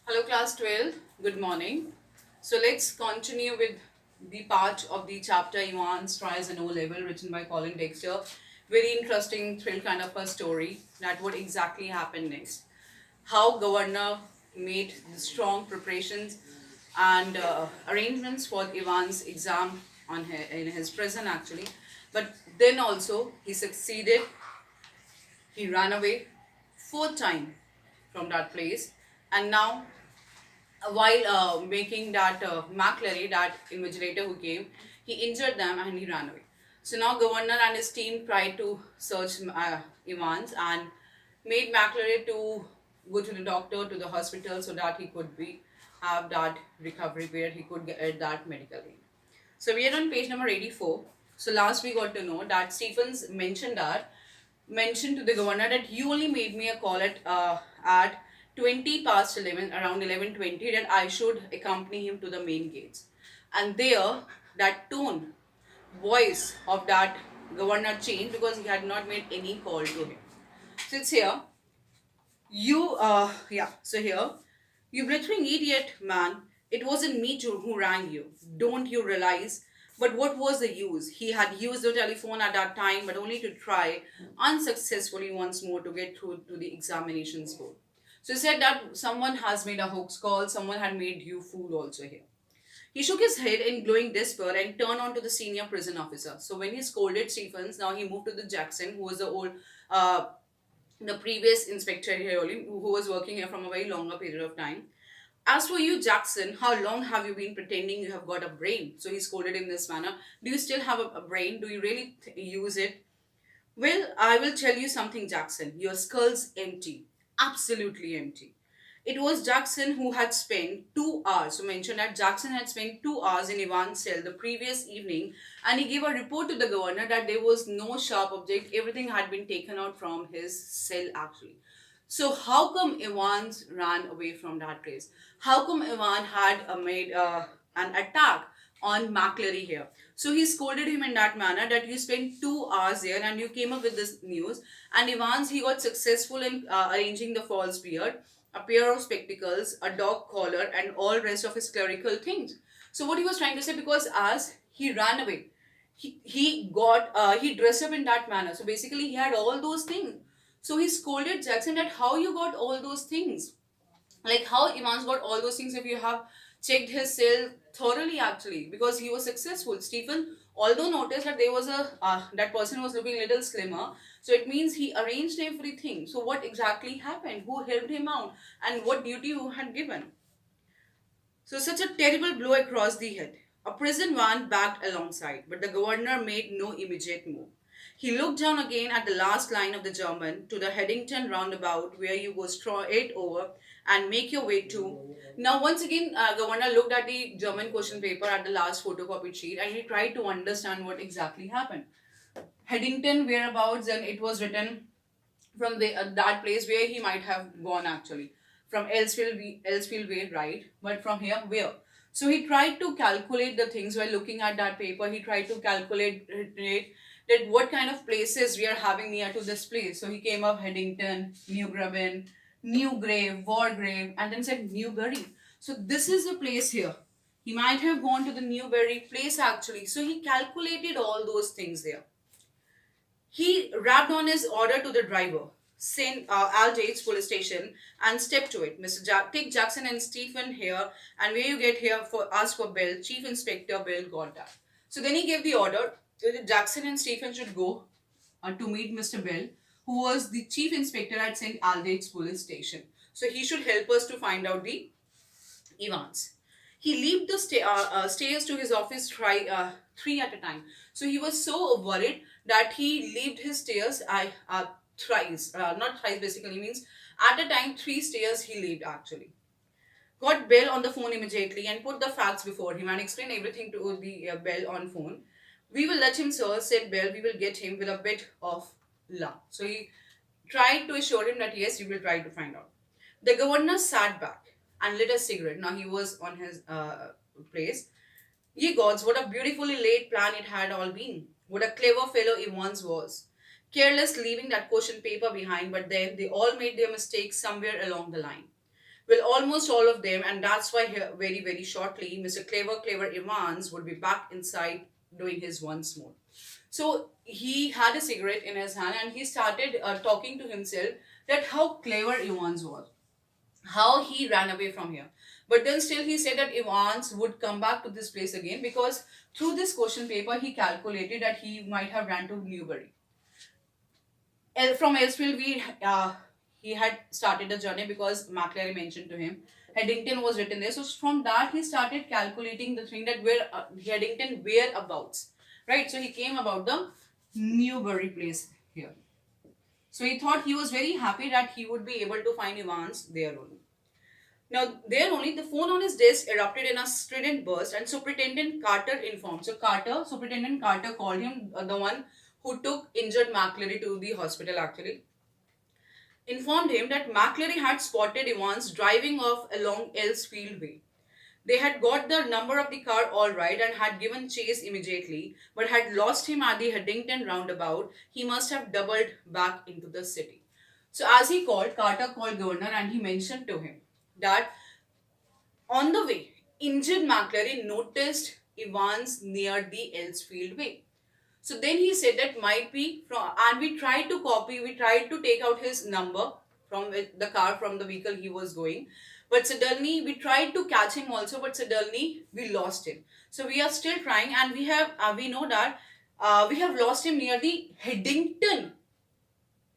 Hello, class 12. Good morning. So, let's continue with the part of the chapter Ivan's Tries an O level, written by Colin Dexter. Very interesting, thrill kind of a story that what exactly happened next. How Governor made the strong preparations and arrangements for Ivan's exam in his prison actually. But then also he succeeded. He ran away fourth time from that place, and now while making that McClary, that invigilator who came, he injured them and he ran away. So now governor and his team tried to search Evans and made McClary to go to the doctor, to the hospital, so that he could be have that recovery where he could get that medical aid. So we are on page number 84. So last we got to know that Stephens mentioned to the governor that you only made me a call at 20 past 11, around 11:20, that I should accompany him to the main gates. And there, that tone, voice of that governor changed because he had not made any call to him. So it's here. So here, you blithering idiot, man. It wasn't me who rang you. Don't you realize? But what was the use? He had used the telephone at that time, but only to try unsuccessfully once more to get through to the examinations board. So he said that someone has made a hoax call, someone had made you fool also here. He shook his head in glowing despair and turned on to the senior prison officer. So when he scolded Stephens, now he moved to the Jackson, who was uh, the previous inspector here only, who was working here from a very longer period of time. As for you, Jackson, how long have you been pretending you have got a brain? So he scolded in this manner. Do you still have a brain? Do you really use it? Well, I will tell you something, Jackson. Your skull's empty. Absolutely empty. It was Jackson who had spent 2 hours. So mentioned that Jackson had spent 2 hours in Ivan's cell the previous evening, and he gave a report to the governor that there was no sharp object. Everything had been taken out from his cell actually. So how come Evans ran away from that place? How come Ivan had made an attack on McClary here? So he scolded him in that manner that you spent 2 hours there and you came up with this news. And Evans, he got successful in arranging the false beard, a pair of spectacles, a dog collar, and all rest of his clerical things. So what he was trying to say, because as he ran away, he dressed up in that manner. So basically, he had all those things. So he scolded Jackson that how you got all those things, like how Iman's got all those things if you have checked his cell thoroughly actually, because he was successful. Stephen although noticed that there was a that person was looking a little slimmer, so it means he arranged everything. So what exactly happened? Who helped him out, and what duty who had given? So such a terrible blow across the head. A prison van backed alongside, but the governor made no immediate move. He looked down again at the last line of the German to the Headington roundabout where you go straight over and make your way to. Now, once again, governor looked at the German question paper at the last photocopied sheet and he tried to understand what exactly happened. Headington whereabouts, and it was written from that place where he might have gone actually. From Elsfield way, right? But from here, where? So he tried to calculate the things while looking at that paper. He tried to calculate that what kind of places we are having near to this place. So he came up Headington, New Graben, New Grave, Wargrave, and then said Newbury. So this is the place here. He might have gone to the Newbury place actually. So he calculated all those things there. He rapped on his order to the driver, St. Aldate's police station, and stepped to it. Take Jackson and Stephen here, and where you get here for ask for Bill. Chief Inspector Bill got that. So then he gave the order that Jackson and Stephen should go to meet Mr. Bill, who was the chief inspector at St. Aldate's police station. So he should help us to find out the Evans. He leaped the stairs to his office three at a time. So he was so worried that he leaped his stairs thrice. Not thrice basically means at a time 3 stairs he leaped actually. Got Bell on the phone immediately and put the facts before him and explained everything to the Bell on phone. We will let him, sir, said Bell. We will get him with a bit of luck. So he tried to assure him that yes, we will try to find out. The governor sat back and lit a cigarette. Now he was on his place. Ye gods, what a beautifully laid plan it had all been. What a clever fellow he once was. Careless leaving that question paper behind, but then they all made their mistakes somewhere along the line. Well, almost all of them, and that's why here, very, very shortly, Mr. Clever Evans would be back inside doing his once more. So he had a cigarette in his hand and he started talking to himself that how clever Evans was, how he ran away from here. But then still he said that Evans would come back to this place again because through this question paper he calculated that he might have ran to Newbury. From Elsfield, he had started a journey because McClary mentioned to him. Headington was written there. So from that he started calculating the thing that where Headington whereabouts. Right? So he came about the Newbury place here. So he thought he was very happy that he would be able to find Evans there only. Now, there only, the phone on his desk erupted in a strident burst and Superintendent Carter informed. So, Superintendent Carter called him, the one who took injured McClary to the hospital actually, informed him that McClary had spotted Evans driving off along Elsfield Way. They had got the number of the car all right and had given chase immediately, but had lost him at the Headington roundabout. He must have doubled back into the city. So as he called, Carter called Governor and he mentioned to him that on the way, injured McClary noticed Evans near the Elsfield Way. So then he said that might be from, and we tried to take out his number from the car, from the vehicle he was going. But suddenly we tried to catch him also, but suddenly we lost him. So we are still trying, and we know that we have lost him near the Headington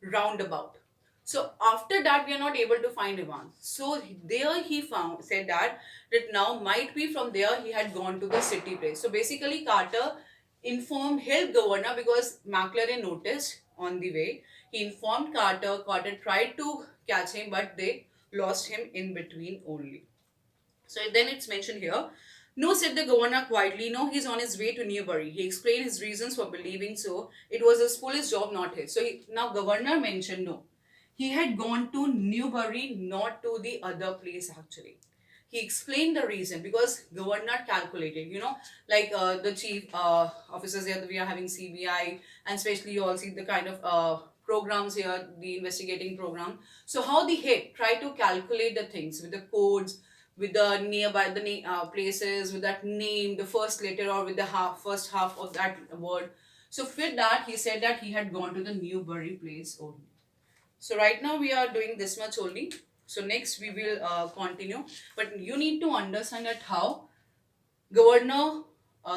roundabout. So after that, we are not able to find Evans. So there he said that now might be from there he had gone to the city place. So basically, Carter helped Governor because McClary noticed on the way. He informed Carter. Carter tried to catch him, but they lost him in between only. So then it's mentioned here. No, said the governor quietly. No, he's on his way to Newbury. He explained his reasons for believing so. It was his police job, not his. So now governor mentioned no. He had gone to Newbury, not to the other place actually. He explained the reason because governor calculated, like the chief officers here, we are having CBI, and especially you all see the kind of programs here, the investigating program. So how the head try to calculate the things with the codes, with the nearby places, with that name, the first letter, or with the first half of that word. So with that, he said that he had gone to the Newbury place only. So right now we are doing this much only. So next we will continue. But you need to understand that how governor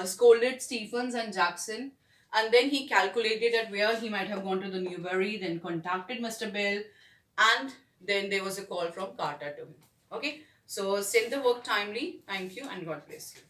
scolded Stephens and Jackson, and then he calculated that where he might have gone to the Newbury, then contacted Mr. Bell, and then there was a call from Carter to him. Okay, so send the work timely. Thank you and God bless you.